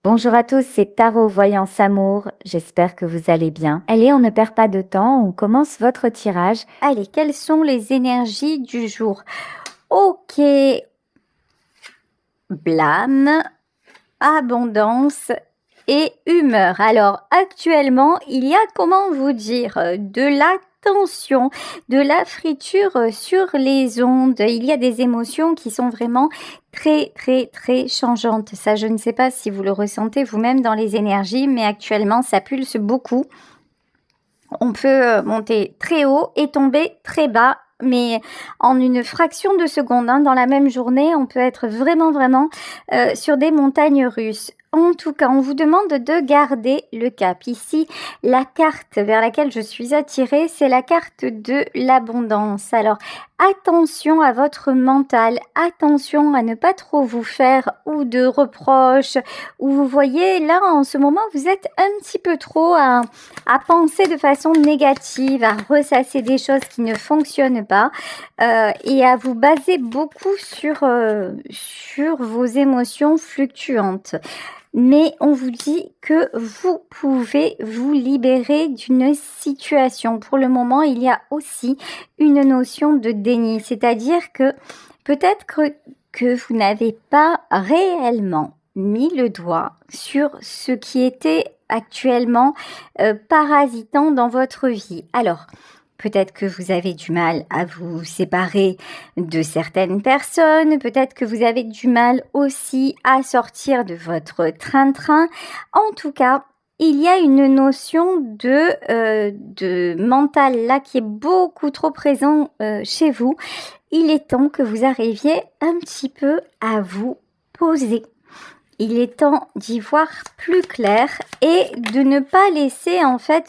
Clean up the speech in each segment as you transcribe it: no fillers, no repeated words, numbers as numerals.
Bonjour à tous, c'est Tarot Voyance Amour. J'espère que vous allez bien. Allez, on ne perd pas de temps, on commence votre tirage. Allez, quelles sont les énergies du jour? Ok, blâme, abondance et humeur. Alors, actuellement, il y a, comment vous dire, de la tension, de la friture sur les ondes. Il y a des émotions qui sont vraiment très changeantes. Ça, je ne sais pas si vous le ressentez vous-même dans les énergies, mais actuellement, ça pulse beaucoup. On peut monter très haut et tomber très bas, mais en une fraction de seconde. Dans la même journée, on peut être vraiment sur des montagnes russes. En tout cas, on vous demande de garder le cap. Ici, la carte vers laquelle je suis attirée, c'est la carte de l'abondance. Alors, attention à votre mental, attention à ne pas trop vous faire ou de reproches, ou vous voyez, là, en ce moment, vous êtes un petit peu trop à penser de façon négative, à ressasser des choses qui ne fonctionnent pas et à vous baser beaucoup sur vos émotions fluctuantes. Mais on vous dit que vous pouvez vous libérer d'une situation. Pour le moment, il y a aussi une notion de déni, c'est-à-dire que peut-être que vous n'avez pas réellement mis le doigt sur ce qui était actuellement parasitant dans votre vie. Alors, peut-être que vous avez du mal à vous séparer de certaines personnes, peut-être que vous avez du mal aussi à sortir de votre train-train. En tout cas, il y a une notion de mental là qui est beaucoup trop présent chez vous. Il est temps que vous arriviez un petit peu à vous poser. Il est temps d'y voir plus clair et de ne pas laisser,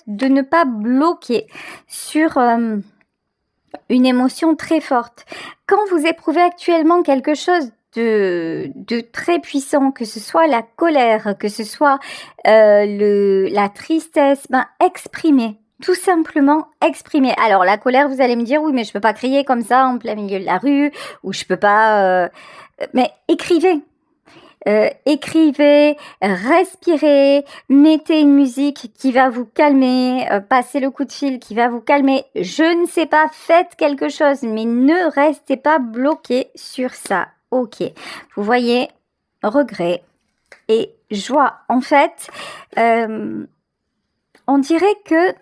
de ne pas bloquer sur une émotion très forte. Quand vous éprouvez actuellement quelque chose de très puissant, que ce soit la colère, que ce soit la tristesse, exprimez. Tout simplement exprimer. Alors la colère, vous allez me dire, oui, mais je peux pas crier comme ça en plein milieu de la rue, ou je peux pas... Mais écrivez. Écrivez, respirez, mettez une musique qui va vous calmer, passez le coup de fil qui va vous calmer. Je ne sais pas, faites quelque chose, mais ne restez pas bloqué sur ça. Ok, vous voyez, regret et joie. En fait, on dirait que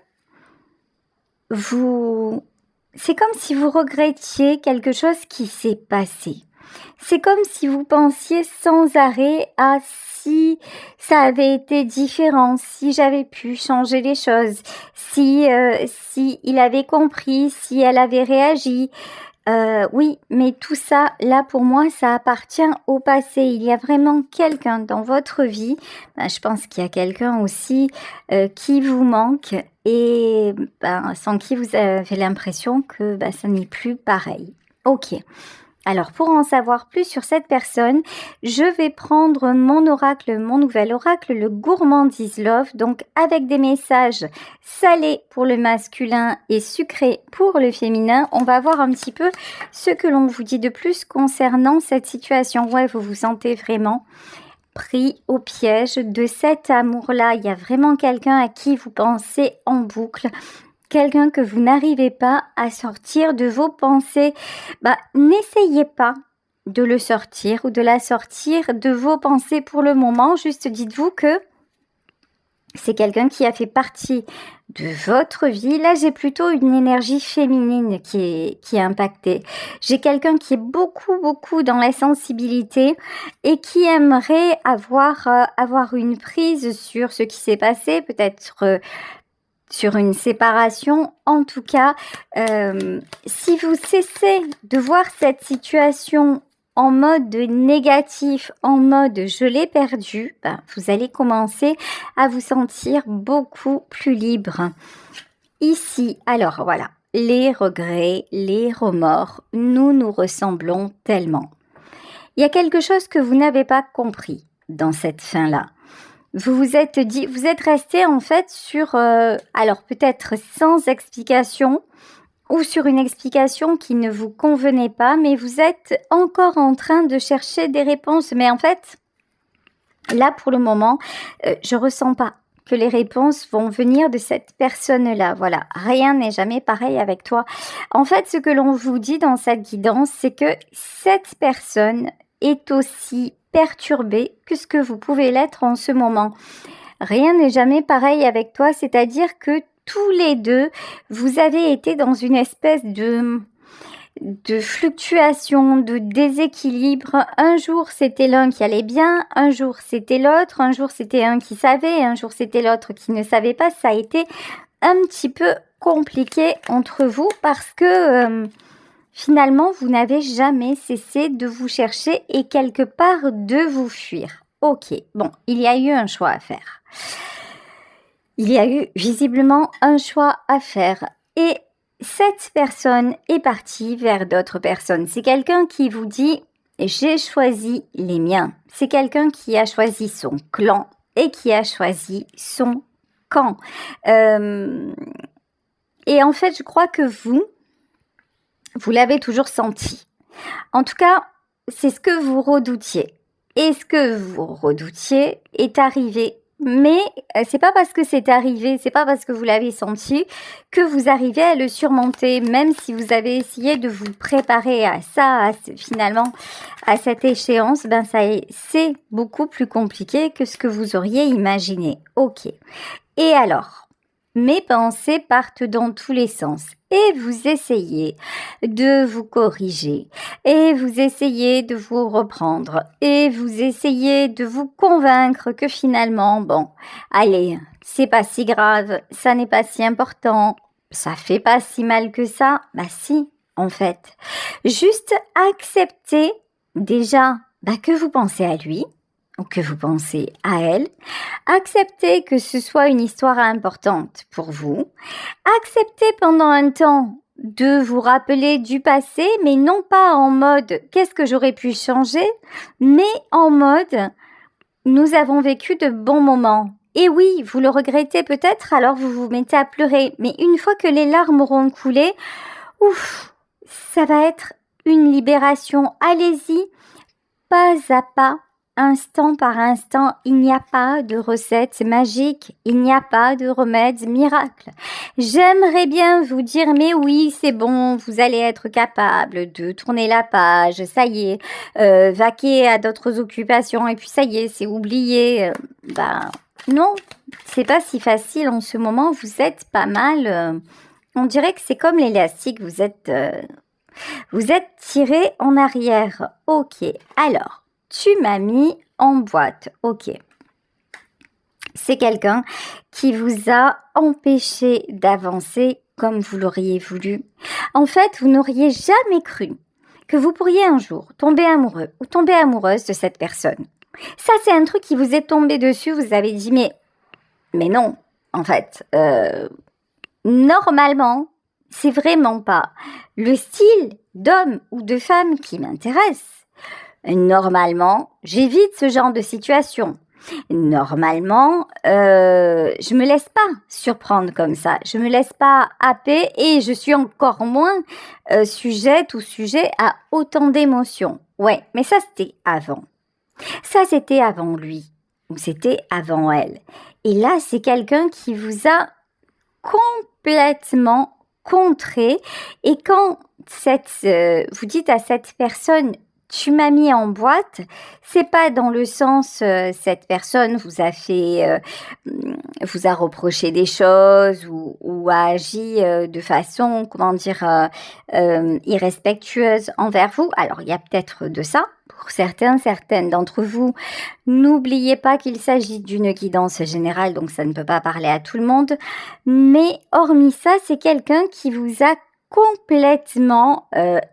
c'est comme si vous regrettiez quelque chose qui s'est passé. C'est comme si vous pensiez sans arrêt à si ça avait été différent, si j'avais pu changer les choses, si il avait compris, si elle avait réagi. Oui, mais tout ça, là pour moi, ça appartient au passé. Il y a vraiment quelqu'un dans votre vie. Je pense qu'il y a quelqu'un aussi qui vous manque et sans qui vous avez l'impression que ça n'est plus pareil. Ok. Alors, pour en savoir plus sur cette personne, je vais prendre mon oracle, mon nouvel oracle, le Gourmandise Love, donc avec des messages salés pour le masculin et sucrés pour le féminin. On va voir un petit peu ce que l'on vous dit de plus concernant cette situation. Ouais, vous vous sentez vraiment pris au piège de cet amour-là. Il y a vraiment quelqu'un à qui vous pensez en boucle. Quelqu'un que vous n'arrivez pas à sortir de vos pensées, n'essayez pas de le sortir ou de la sortir de vos pensées pour le moment. Juste dites-vous que c'est quelqu'un qui a fait partie de votre vie. Là, j'ai plutôt une énergie féminine qui est impactée. J'ai quelqu'un qui est beaucoup dans la sensibilité et qui aimerait avoir une prise sur ce qui s'est passé, peut-être sur une séparation. En tout cas, si vous cessez de voir cette situation en mode négatif, en mode je l'ai perdu, vous allez commencer à vous sentir beaucoup plus libre. Ici, alors voilà, les regrets, les remords, nous ressemblons tellement. Il y a quelque chose que vous n'avez pas compris dans cette fin-là. Vous vous êtes dit, vous êtes resté en fait sur, alors peut-être sans explication ou sur une explication qui ne vous convenait pas, mais vous êtes encore en train de chercher des réponses. Mais en fait, Là, pour le moment, je ressens pas que les réponses vont venir de cette personne-là. Voilà, rien n'est jamais pareil avec toi. En fait, ce que l'on vous dit dans cette guidance, c'est que cette personne est aussi perturbée que ce que vous pouvez l'être en ce moment. Rien n'est jamais pareil avec toi, c'est-à-dire que tous les deux, vous avez été dans une espèce de fluctuation, de déséquilibre. Un jour, c'était l'un qui allait bien, un jour, c'était l'autre, un jour, c'était un qui savait, un jour, c'était l'autre qui ne savait pas. Ça a été un petit peu compliqué entre vous parce que finalement, vous n'avez jamais cessé de vous chercher et quelque part de vous fuir. Ok, bon, il y a eu un choix à faire. Il y a eu visiblement un choix à faire et cette personne est partie vers d'autres personnes. C'est quelqu'un qui vous dit « j'ai choisi les miens ». C'est quelqu'un qui a choisi son clan et qui a choisi son camp. Et en fait, je crois que vous l'avez toujours senti. En tout cas, c'est ce que vous redoutiez. Et ce que vous redoutiez est arrivé. Mais c'est pas parce que c'est arrivé, c'est pas parce que vous l'avez senti que vous arrivez à le surmonter, même si vous avez essayé de vous préparer à ça, finalement, à cette échéance, ben c'est beaucoup plus compliqué que ce que vous auriez imaginé. Ok. Et alors, mes pensées partent dans tous les sens. Et vous essayez de vous corriger, et vous essayez de vous reprendre, et vous essayez de vous convaincre que finalement, bon, allez, c'est pas si grave, ça n'est pas si important, ça fait pas si mal que ça. Bah si, en fait. Juste accepter déjà que vous pensez à lui, ou que vous pensez à elle, acceptez que ce soit une histoire importante pour vous, acceptez pendant un temps de vous rappeler du passé, mais non pas en mode « qu'est-ce que j'aurais pu changer ?», mais en mode « nous avons vécu de bons moments ». Et oui, vous le regrettez peut-être, alors vous vous mettez à pleurer, mais une fois que les larmes auront coulé, ouf, ça va être une libération. Allez-y, pas à pas. Instant par instant, il n'y a pas de recette magique, il n'y a pas de remède miracle. J'aimerais bien vous dire, mais oui, c'est bon, vous allez être capable de tourner la page, ça y est, vaquer à d'autres occupations, et puis ça y est, c'est oublié. Non, c'est pas si facile en ce moment, vous êtes pas mal. On dirait que c'est comme l'élastique, vous êtes tiré en arrière. Ok, alors. Tu m'as mis en boîte. Ok. C'est quelqu'un qui vous a empêché d'avancer comme vous l'auriez voulu. En fait, vous n'auriez jamais cru que vous pourriez un jour tomber amoureux ou tomber amoureuse de cette personne. Ça, c'est un truc qui vous est tombé dessus. Vous avez dit, mais non, en fait, normalement, c'est vraiment pas le style d'homme ou de femme qui m'intéresse. Normalement, j'évite ce genre de situation. Normalement, je me laisse pas surprendre comme ça. Je me laisse pas happer et je suis encore moins sujette ou sujet à autant d'émotions. Ouais, mais ça c'était avant. Ça c'était avant lui ou c'était avant elle. Et là, c'est quelqu'un qui vous a complètement contré. Et quand vous dites à cette personne tu m'as mis en boîte, c'est pas dans le sens cette personne vous a reproché des choses ou a agi de façon, irrespectueuse envers vous. Alors, il y a peut-être de ça pour certaines d'entre vous. N'oubliez pas qu'il s'agit d'une guidance générale, donc ça ne peut pas parler à tout le monde. Mais hormis ça, c'est quelqu'un qui vous a complètement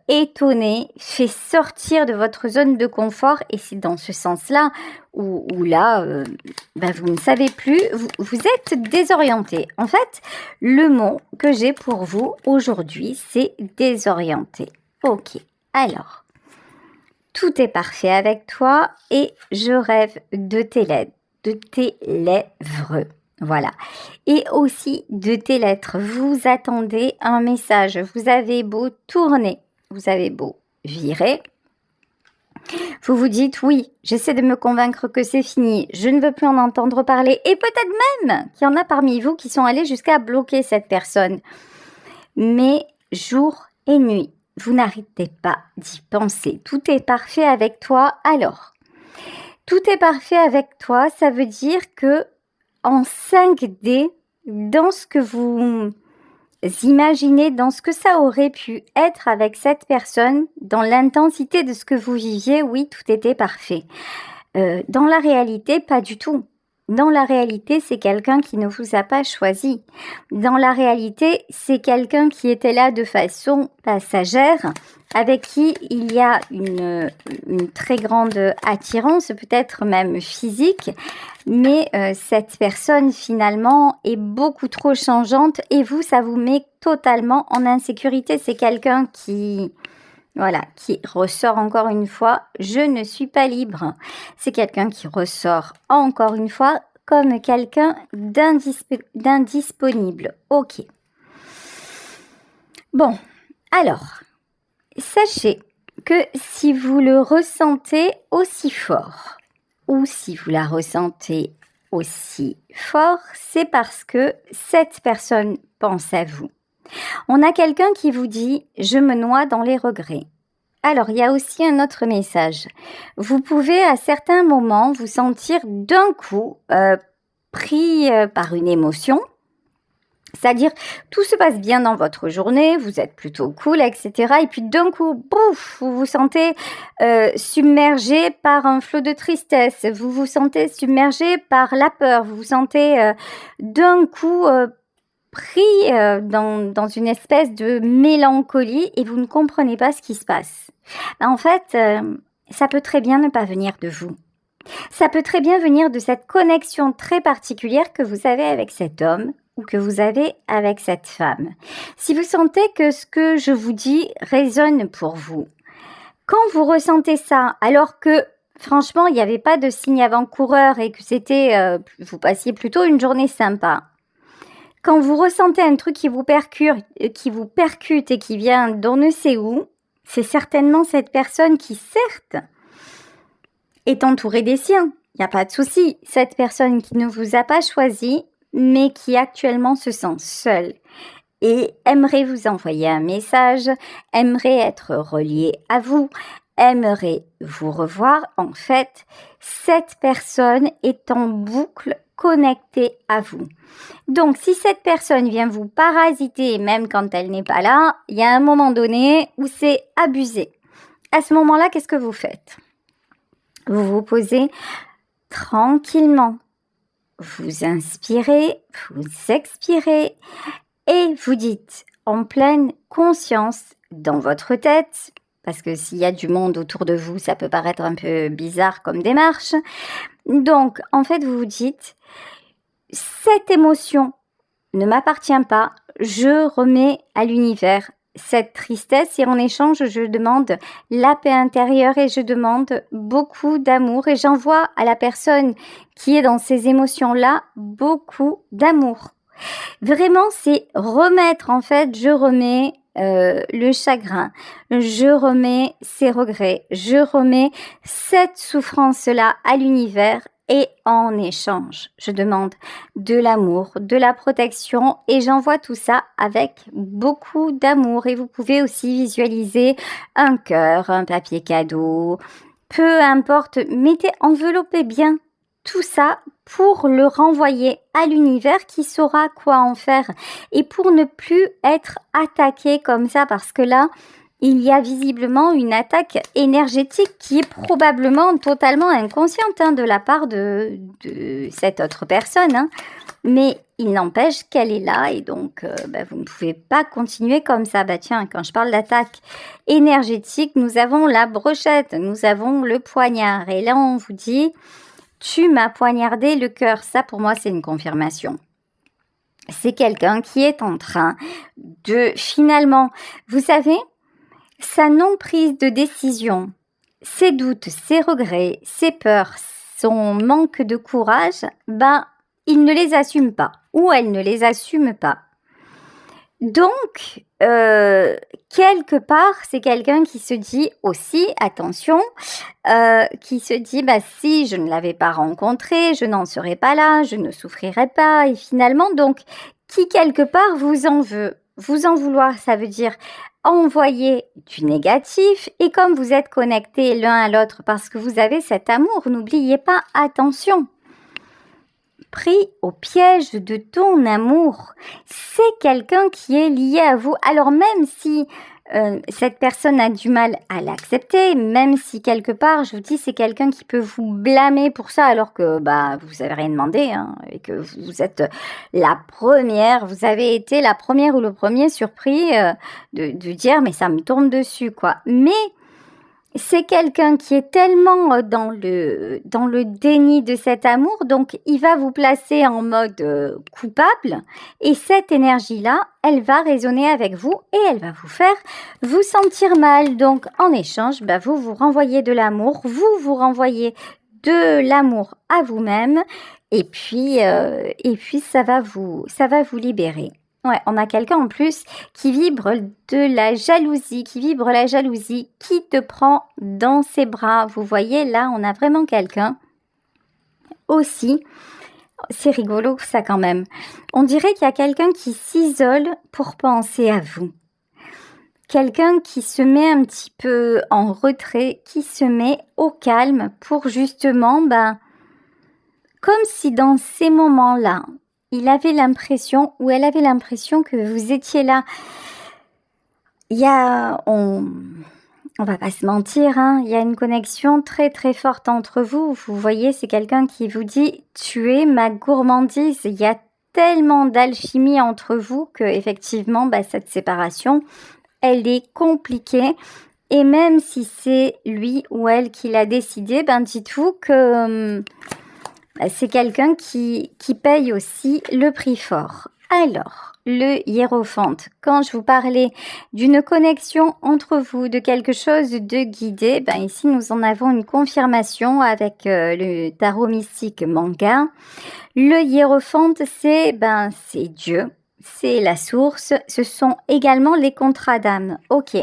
étonné, fait sortir de votre zone de confort et c'est dans ce sens-là où là, vous ne savez plus, vous êtes désorienté. En fait, le mot que j'ai pour vous aujourd'hui, c'est désorienté. Ok, alors, tout est parfait avec toi et je rêve de tes lèvres. Voilà. Et aussi de tes lettres. Vous attendez un message. Vous avez beau tourner, vous avez beau virer, Vous vous dites, oui, j'essaie de me convaincre que c'est fini, je ne veux plus en entendre parler, et peut-être même qu'il y en a parmi vous qui sont allés jusqu'à bloquer cette personne. Mais jour et nuit, vous n'arrêtez pas d'y penser. Tout est parfait avec toi, alors. Tout est parfait avec toi, ça veut dire que en 5D, dans ce que vous imaginez, dans ce que ça aurait pu être avec cette personne, dans l'intensité de ce que vous viviez, oui, tout était parfait. Dans la réalité, pas du tout. Dans la réalité, c'est quelqu'un qui ne vous a pas choisi. Dans la réalité, c'est quelqu'un qui était là de façon passagère, avec qui il y a une très grande attirance, peut-être même physique, mais cette personne finalement est beaucoup trop changeante et vous, ça vous met totalement en insécurité. C'est quelqu'un qui ressort encore une fois, je ne suis pas libre. C'est quelqu'un qui ressort encore une fois comme quelqu'un d'indisponible. Ok. Bon, alors, sachez que si vous le ressentez aussi fort, ou si vous la ressentez aussi fort, c'est parce que cette personne pense à vous. On a quelqu'un qui vous dit « je me noie dans les regrets ». Alors, il y a aussi un autre message. Vous pouvez à certains moments vous sentir d'un coup pris par une émotion. C'est-à-dire, tout se passe bien dans votre journée, vous êtes plutôt cool, etc. Et puis d'un coup, bouf, vous vous sentez submergé par un flot de tristesse. Vous vous sentez submergé par la peur. Vous vous sentez d'un coup pris dans une espèce de mélancolie et vous ne comprenez pas ce qui se passe. En fait, ça peut très bien ne pas venir de vous. Ça peut très bien venir de cette connexion très particulière que vous avez avec cet homme ou que vous avez avec cette femme. Si vous sentez que ce que je vous dis résonne pour vous, quand vous ressentez ça, alors que franchement, il n'y avait pas de signe avant-coureur et que vous passiez plutôt une journée sympa, quand vous ressentez un truc qui vous percute et qui vient d'on ne sait où, c'est certainement cette personne qui, certes, est entourée des siens. Il n'y a pas de souci. Cette personne qui ne vous a pas choisi, mais qui actuellement se sent seule et aimerait vous envoyer un message, aimerait être reliée à vous, aimerait vous revoir. En fait, cette personne est en boucle connectée à vous. Donc, si cette personne vient vous parasiter, même quand elle n'est pas là, il y a un moment donné où c'est abusé. À ce moment-là, qu'est-ce que vous faites ? Vous vous posez tranquillement. Vous inspirez, vous expirez et vous dites en pleine conscience dans votre tête, parce que s'il y a du monde autour de vous, ça peut paraître un peu bizarre comme démarche. Donc, en fait, vous vous dites, cette émotion ne m'appartient pas, je remets à l'univers cette tristesse et en échange, je demande la paix intérieure et je demande beaucoup d'amour et j'envoie à la personne qui est dans ces émotions-là beaucoup d'amour. Vraiment, c'est remettre, en fait, je remets le chagrin, je remets ces regrets, je remets cette souffrance-là à l'univers et en échange, je demande de l'amour, de la protection et j'envoie tout ça avec beaucoup d'amour. Et vous pouvez aussi visualiser un cœur, un papier cadeau, peu importe, enveloppez bien tout ça pour le renvoyer à l'univers qui saura quoi en faire et pour ne plus être attaqué comme ça parce que là, il y a visiblement une attaque énergétique qui est probablement totalement inconsciente de la part de cette autre personne. Mais il n'empêche qu'elle est là et donc vous ne pouvez pas continuer comme ça. Tiens, quand je parle d'attaque énergétique, nous avons la brochette, nous avons le poignard. Et là, on vous dit, tu m'as poignardé le cœur. Ça, pour moi, c'est une confirmation. C'est quelqu'un qui est en train de finalement, vous savez, sa non-prise de décision, ses doutes, ses regrets, ses peurs, son manque de courage, il ne les assume pas ou elle ne les assume pas. Donc, quelque part, c'est quelqu'un qui se dit aussi, attention, qui se dit, bah, si je ne l'avais pas rencontré, je n'en serais pas là, je ne souffrirais pas. Et finalement, donc, qui quelque part vous en veut. Vous en vouloir, ça veut dire envoyer du négatif. Et comme vous êtes connectés l'un à l'autre parce que vous avez cet amour, n'oubliez pas, attention. Pris au piège de ton amour. C'est quelqu'un qui est lié à vous. Alors même si cette personne a du mal à l'accepter, même si quelque part, je vous dis, c'est quelqu'un qui peut vous blâmer pour ça alors que bah vous avez rien demandé hein, et que vous êtes la première, vous avez été la première ou le premier surpris de dire mais ça me tombe dessus quoi. Mais c'est quelqu'un qui est tellement dans le déni de cet amour, donc il va vous placer en mode coupable et cette énergie-là, elle va résonner avec vous et elle va vous faire vous sentir mal. Donc en échange, bah, vous vous renvoyez de l'amour, vous renvoyez de l'amour à vous-même et puis ça va vous libérer. Ouais, on a quelqu'un en plus qui vibre de la jalousie, qui te prend dans ses bras. Vous voyez, là, on a vraiment quelqu'un aussi. C'est rigolo ça quand même. On dirait qu'il y a quelqu'un qui s'isole pour penser à vous. Quelqu'un qui se met un petit peu en retrait, qui se met au calme pour justement, comme si dans ces moments-là, il avait l'impression ou elle avait l'impression que vous étiez là. On va pas se mentir, hein, il y a une connexion très très forte entre vous. Vous voyez, c'est quelqu'un qui vous dit « tu es ma gourmandise ». Il y a tellement d'alchimie entre vous que effectivement, cette séparation, elle est compliquée. Et même si c'est lui ou elle qui l'a décidé, dites-vous que c'est quelqu'un qui paye aussi le prix fort. Alors, le hiérophante, quand je vous parlais d'une connexion entre vous, de quelque chose de guidé, ici nous en avons une confirmation avec le tarot mystique manga. Le hiérophante, c'est Dieu, c'est la source, ce sont également les contrats d'âme. Ok,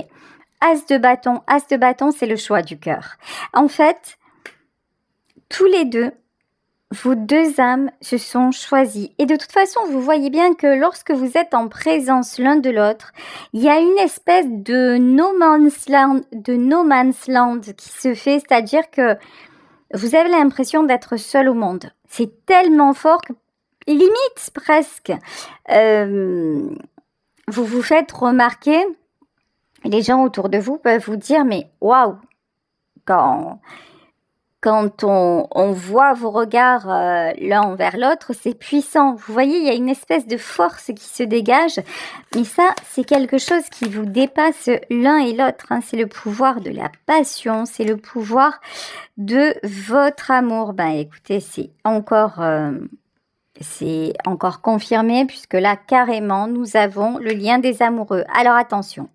As de bâton, c'est le choix du cœur. En fait, tous les deux, vos deux âmes se sont choisies. Et de toute façon, vous voyez bien que lorsque vous êtes en présence l'un de l'autre, il y a une espèce de no man's land qui se fait, c'est-à-dire que vous avez l'impression d'être seul au monde. C'est tellement fort que, limite presque, vous vous faites remarquer, les gens autour de vous peuvent vous dire, mais waouh, quand on voit vos regards l'un envers l'autre, c'est puissant. Vous voyez, il y a une espèce de force qui se dégage. Mais ça, c'est quelque chose qui vous dépasse l'un et l'autre. Hein. C'est le pouvoir de la passion, c'est le pouvoir de votre amour. Écoutez, c'est encore confirmé puisque là, carrément, nous avons le lien des amoureux. Alors attention,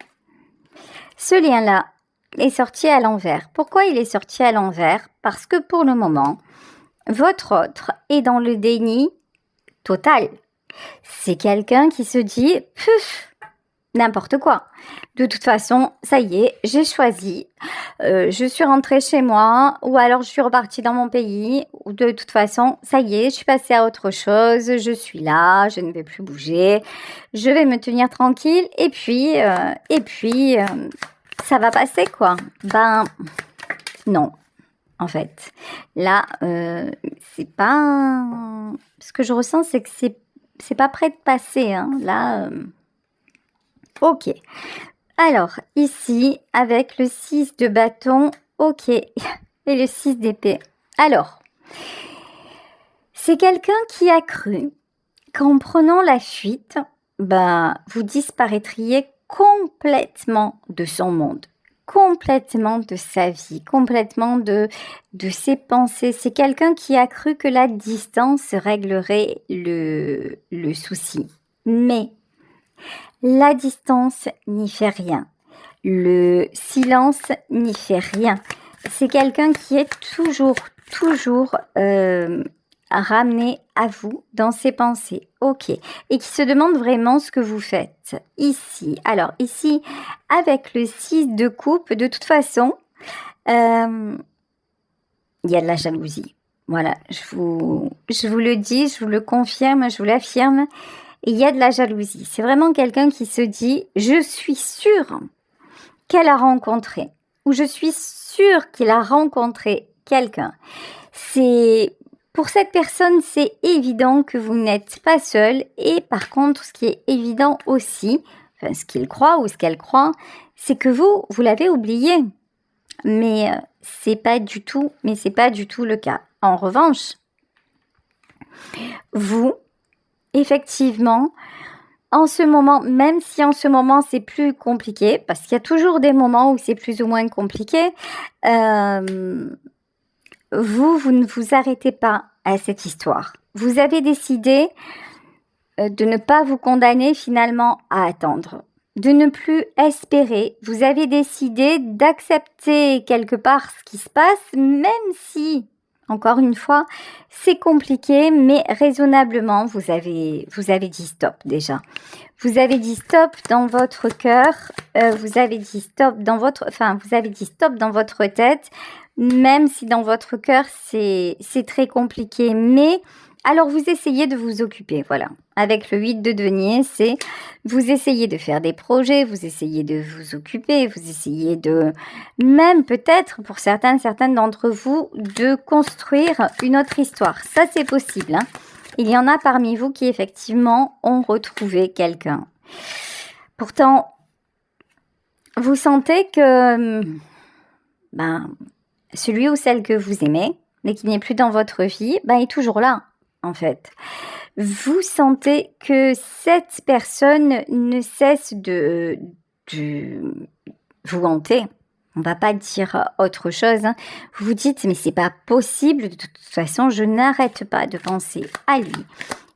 ce lien-là, est sorti à l'envers. Pourquoi il est sorti à l'envers? Parce que pour le moment, votre autre est dans le déni total. C'est quelqu'un qui se dit « puf, n'importe quoi. De toute façon, ça y est, j'ai choisi. Je suis rentrée chez moi ou alors je suis repartie dans mon pays. De toute façon, ça y est, je suis passée à autre chose. Je suis là, je ne vais plus bouger. Je vais me tenir tranquille et puis ça va passer quoi. Non, en fait. Là, c'est pas... Ce que je ressens, c'est que c'est pas prêt de passer. Hein. Là, ok. Alors, ici, avec le 6 de bâton, ok. Et le 6 d'épée. Alors, c'est quelqu'un qui a cru qu'en prenant la fuite, vous disparaîtriez complètement de son monde, complètement de sa vie, complètement de ses pensées. C'est quelqu'un qui a cru que la distance réglerait le souci. Mais la distance n'y fait rien. Le silence n'y fait rien. C'est quelqu'un qui est toujours ramené à vous dans ses pensées. Ok. Et qui se demande vraiment ce que vous faites ici. Alors ici, avec le 6 de coupe, de toute façon, il y a de la jalousie. Voilà, je vous le dis, je vous le confirme, je vous l'affirme. Il y a de la jalousie. C'est vraiment quelqu'un qui se dit « Je suis sûre qu'elle a rencontré » ou « Je suis sûre qu'il a rencontré quelqu'un ». Pour cette personne, c'est évident que vous n'êtes pas seul. Et par contre, ce qui est évident aussi, enfin, ce qu'il croit ou ce qu'elle croit, c'est que vous l'avez oublié. Mais c'est pas du tout le cas. En revanche, vous, effectivement, en ce moment, même si en ce moment c'est plus compliqué, parce qu'il y a toujours des moments où c'est plus ou moins compliqué, vous ne vous arrêtez pas à cette histoire. Vous avez décidé de ne pas vous condamner finalement à attendre, de ne plus espérer. Vous avez décidé d'accepter quelque part ce qui se passe, même si, encore une fois, c'est compliqué, mais raisonnablement, vous avez dit stop déjà. Vous avez dit stop dans votre cœur, vous avez dit stop dans votre tête, même si dans votre cœur, c'est très compliqué. Mais alors, vous essayez de vous occuper, voilà. Avec le 8 de denier, vous essayez de faire des projets, vous essayez de vous occuper, vous essayez de, même peut-être pour certains d'entre vous, de construire une autre histoire. Ça, c'est possible, hein. Il y en a parmi vous qui, effectivement, ont retrouvé quelqu'un. Pourtant, vous sentez que celui ou celle que vous aimez, mais qui n'est plus dans votre vie, est toujours là, en fait. Vous sentez que cette personne ne cesse de vous hanter. On ne va pas dire autre chose, hein. Vous vous dites, mais c'est pas possible, de toute façon, je n'arrête pas de penser à lui.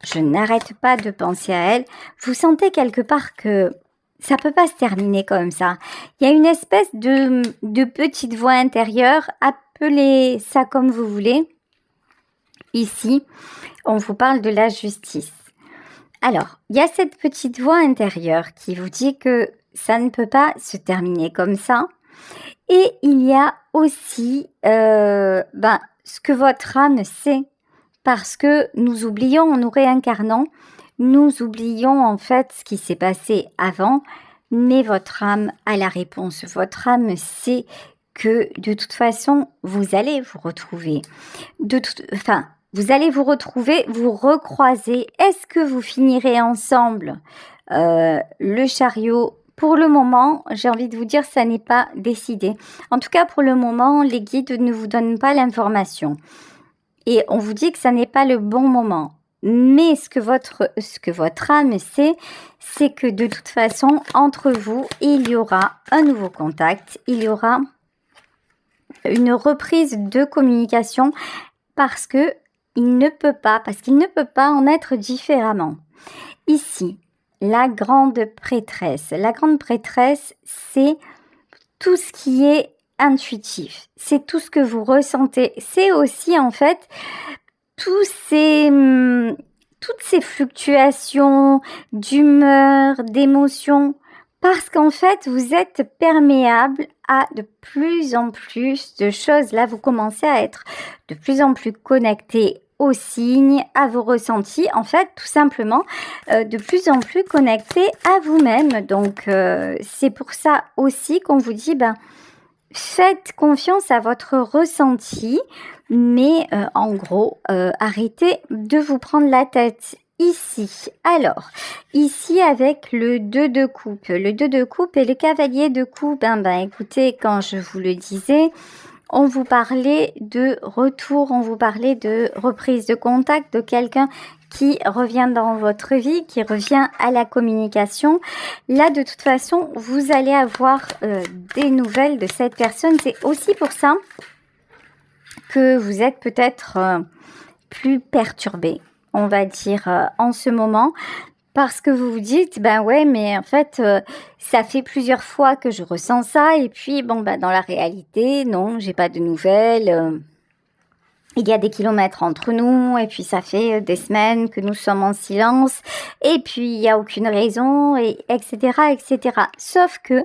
Je n'arrête pas de penser à elle. Vous sentez quelque part que ça peut pas se terminer comme ça. Il y a une espèce de petite voix intérieure, appelez ça comme vous voulez. Ici, on vous parle de la justice. Alors, il y a cette petite voix intérieure qui vous dit que ça ne peut pas se terminer comme ça. Et il y a aussi ce que votre âme sait. Parce que nous oublions, en nous réincarnant, nous oublions en fait ce qui s'est passé avant, mais votre âme a la réponse. Votre âme sait que de toute façon, vous allez vous retrouver. Vous allez vous retrouver, vous recroiser. Est-ce que vous finirez ensemble le chariot? Pour le moment, j'ai envie de vous dire, ça n'est pas décidé. En tout cas, pour le moment, les guides ne vous donnent pas l'information. Et on vous dit que ça n'est pas le bon moment. Mais ce que votre âme sait, c'est que de toute façon, entre vous, il y aura un nouveau contact, il y aura une reprise de communication parce qu'il ne peut pas en être différemment. Ici, la grande prêtresse. La grande prêtresse, c'est tout ce qui est intuitif. C'est tout ce que vous ressentez. C'est aussi en fait toutes ces fluctuations d'humeur, d'émotions, parce qu'en fait, vous êtes perméable à de plus en plus de choses. Là, vous commencez à être de plus en plus connecté aux signes, à vos ressentis, en fait, tout simplement, de plus en plus connecté à vous-même. Donc, c'est pour ça aussi qu'on vous dit, faites confiance à votre ressenti, mais en gros, arrêtez de vous prendre la tête. Ici, alors, ici avec le 2 de coupe. Le 2 de coupe et le cavalier de coupe, écoutez, quand je vous le disais, on vous parlait de retour, on vous parlait de reprise de contact de quelqu'un qui revient dans votre vie, qui revient à la communication. Là, de toute façon, vous allez avoir des nouvelles de cette personne. C'est aussi pour ça que vous êtes peut-être plus perturbé, on va dire, en ce moment. Parce que vous vous dites, ouais, mais en fait, ça fait plusieurs fois que je ressens ça. Et puis, dans la réalité, non, j'ai pas de nouvelles. il y a des kilomètres entre nous et puis ça fait des semaines que nous sommes en silence et puis il n'y a aucune raison, et etc., etc. Sauf que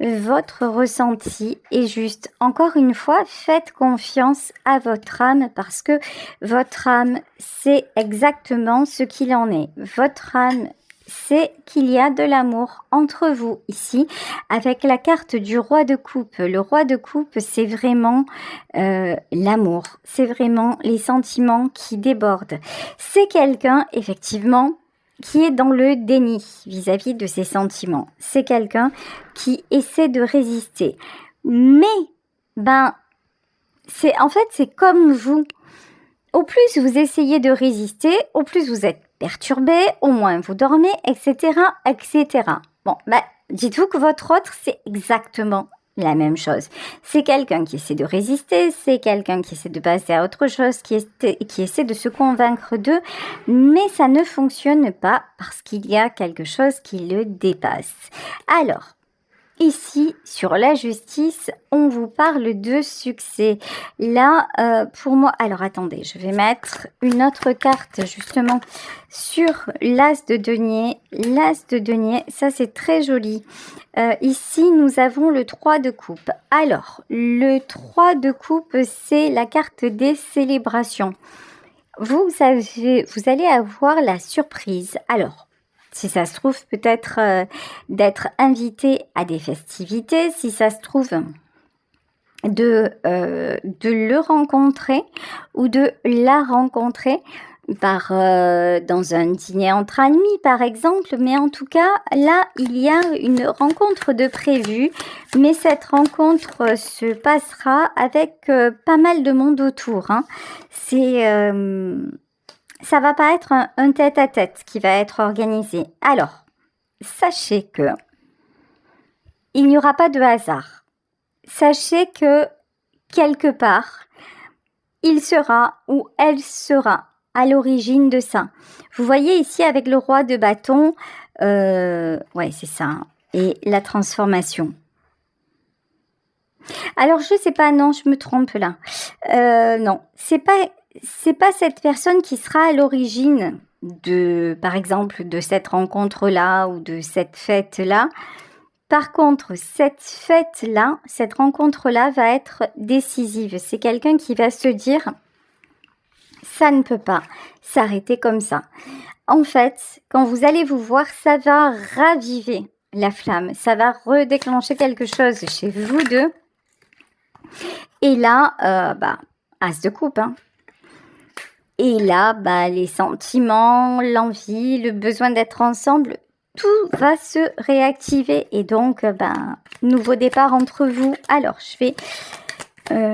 votre ressenti est juste. Encore une fois, faites confiance à votre âme parce que votre âme sait exactement ce qu'il en est. Votre âme sait qu'il y a de l'amour entre vous ici avec la carte du roi de coupe. Le roi de coupe, c'est vraiment l'amour, c'est vraiment les sentiments qui débordent. C'est quelqu'un, effectivement, qui est dans le déni vis-à-vis de ses sentiments. C'est quelqu'un qui essaie de résister. Mais, c'est comme vous. Au plus vous essayez de résister, au plus vous êtes perturbé, au moins vous dormez, etc., etc. Bon, dites-vous que votre autre, c'est exactement la même chose. C'est quelqu'un qui essaie de résister, c'est quelqu'un qui essaie de passer à autre chose, qui essaie de se convaincre d'eux, mais ça ne fonctionne pas parce qu'il y a quelque chose qui le dépasse. Alors, ici, sur la justice, on vous parle de succès. Là, pour moi... Alors, attendez, je vais mettre une autre carte, justement, sur l'as de denier. L'as de denier, ça, c'est très joli. Ici, nous avons le 3 de coupe. Alors, le 3 de coupe, c'est la carte des célébrations. Vous allez avoir la surprise. Alors, si ça se trouve, peut-être d'être invité à des festivités, si ça se trouve, de le rencontrer ou de la rencontrer dans un dîner entre amis, par exemple. Mais en tout cas, là, il y a une rencontre de prévue, mais cette rencontre se passera avec pas mal de monde autour. Hein. Ça va pas être un tête-à-tête qui va être organisé. Alors, sachez que il n'y aura pas de hasard. Sachez que quelque part, il sera ou elle sera à l'origine de ça. Vous voyez ici avec le roi de bâton, ouais, c'est ça. Et la transformation. Alors, je sais pas, non, je me trompe là. Non, c'est pas cette personne qui sera à l'origine par exemple, de cette rencontre-là ou de cette fête-là. Par contre, cette fête-là, cette rencontre-là va être décisive. C'est quelqu'un qui va se dire, ça ne peut pas s'arrêter comme ça. En fait, quand vous allez vous voir, ça va raviver la flamme. Ça va redéclencher quelque chose chez vous deux. Et là, as de coupe, hein. Et là, les sentiments, l'envie, le besoin d'être ensemble, tout va se réactiver. Et donc, nouveau départ entre vous. Alors, je vais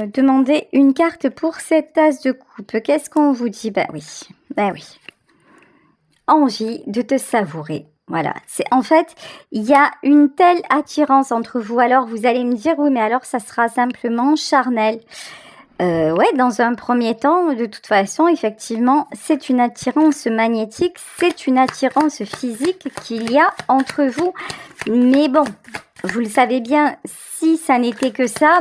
demander une carte pour cette as de coupe. Qu'est-ce qu'on vous dit? Oui. Envie de te savourer. Voilà, en fait, il y a une telle attirance entre vous. Alors, vous allez me dire, oui, mais alors, ça sera simplement charnel. Ouais, dans un premier temps, de toute façon, effectivement, c'est une attirance magnétique, c'est une attirance physique qu'il y a entre vous. Mais bon, vous le savez bien, si ça n'était que ça,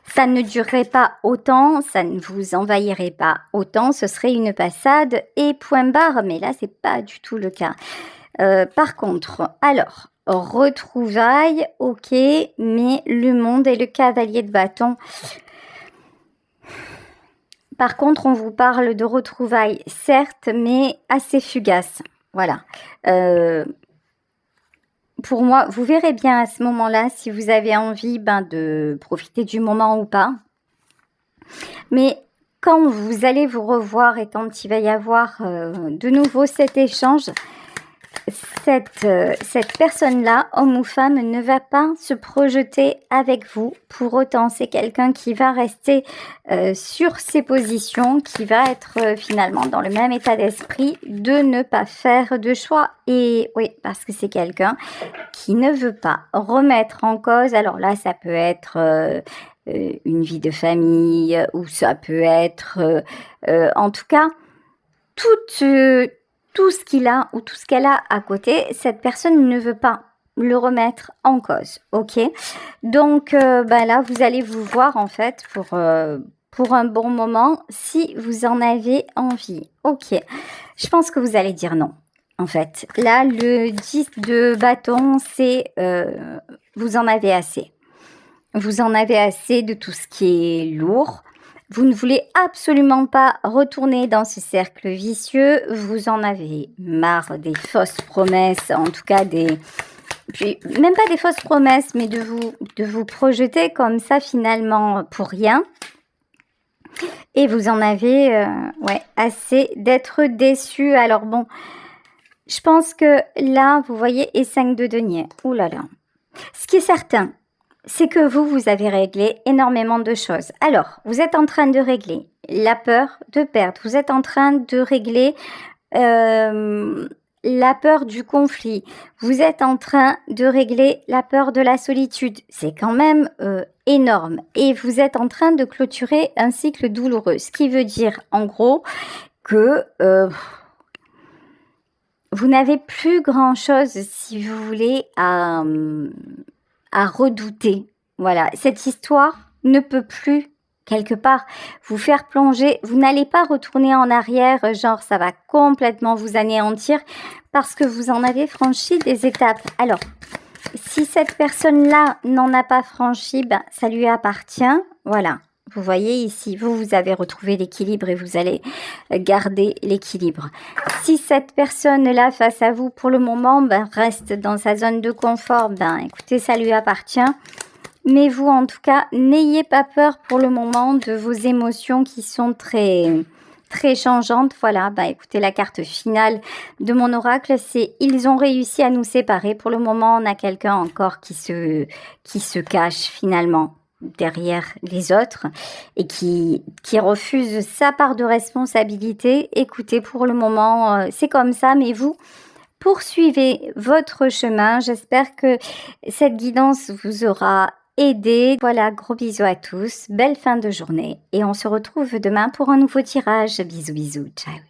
ça ne durerait pas autant, ça ne vous envahirait pas autant, ce serait une passade et point barre. Mais là, c'est pas du tout le cas. Par contre, alors, retrouvailles, ok, mais le monde et le cavalier de bâton... Par contre, on vous parle de retrouvailles, certes, mais assez fugaces. Voilà. Pour moi, vous verrez bien à ce moment-là si vous avez envie de profiter du moment ou pas. Mais quand vous allez vous revoir et quand il va y avoir de nouveau cet échange, cette personne-là, homme ou femme, ne va pas se projeter avec vous. Pour autant, c'est quelqu'un qui va rester sur ses positions, qui va être finalement dans le même état d'esprit de ne pas faire de choix. Et oui, parce que c'est quelqu'un qui ne veut pas remettre en cause. Alors là, ça peut être une vie de famille ou ça peut être, en tout cas, tout ce qu'il a ou tout ce qu'elle a à côté, cette personne ne veut pas le remettre en cause, ok? Donc là, vous allez vous voir en fait pour un bon moment si vous en avez envie. Ok, je pense que vous allez dire non. En fait, là, le 10 de bâton, c'est vous en avez assez. Vous en avez assez de tout ce qui est lourd. Vous ne voulez absolument pas retourner dans ce cercle vicieux. Vous en avez marre des fausses promesses, en tout cas puis même pas des fausses promesses, mais de vous projeter comme ça finalement pour rien. Et vous en avez assez d'être déçu. Alors bon, je pense que là, vous voyez, et 5 de denier. Ouh là là. Ce qui est certain, c'est que vous avez réglé énormément de choses. Alors, vous êtes en train de régler la peur de perdre. Vous êtes en train de régler la peur du conflit. Vous êtes en train de régler la peur de la solitude. C'est quand même énorme. Et vous êtes en train de clôturer un cycle douloureux. Ce qui veut dire, en gros, que vous n'avez plus grand-chose, si vous voulez, à redouter. Voilà, cette histoire ne peut plus, quelque part, vous faire plonger. Vous n'allez pas retourner en arrière, genre ça va complètement vous anéantir, parce que vous en avez franchi des étapes. Alors, si cette personne-là n'en a pas franchi, ben, ça lui appartient. Voilà. Vous voyez ici, vous avez retrouvé l'équilibre et vous allez garder l'équilibre. Si cette personne-là face à vous, pour le moment, ben, reste dans sa zone de confort, ben, écoutez, ça lui appartient. Mais vous, en tout cas, n'ayez pas peur pour le moment de vos émotions qui sont très, très changeantes. Voilà, ben, écoutez, la carte finale de mon oracle, c'est « Ils ont réussi à nous séparer ». Pour le moment, on a quelqu'un encore qui se cache finalement derrière les autres et qui refuse sa part de responsabilité. Écoutez, pour le moment, c'est comme ça, mais vous, poursuivez votre chemin. J'espère que cette guidance vous aura aidé. Voilà, gros bisous à tous, belle fin de journée et on se retrouve demain pour un nouveau tirage. Bisous, bisous, ciao.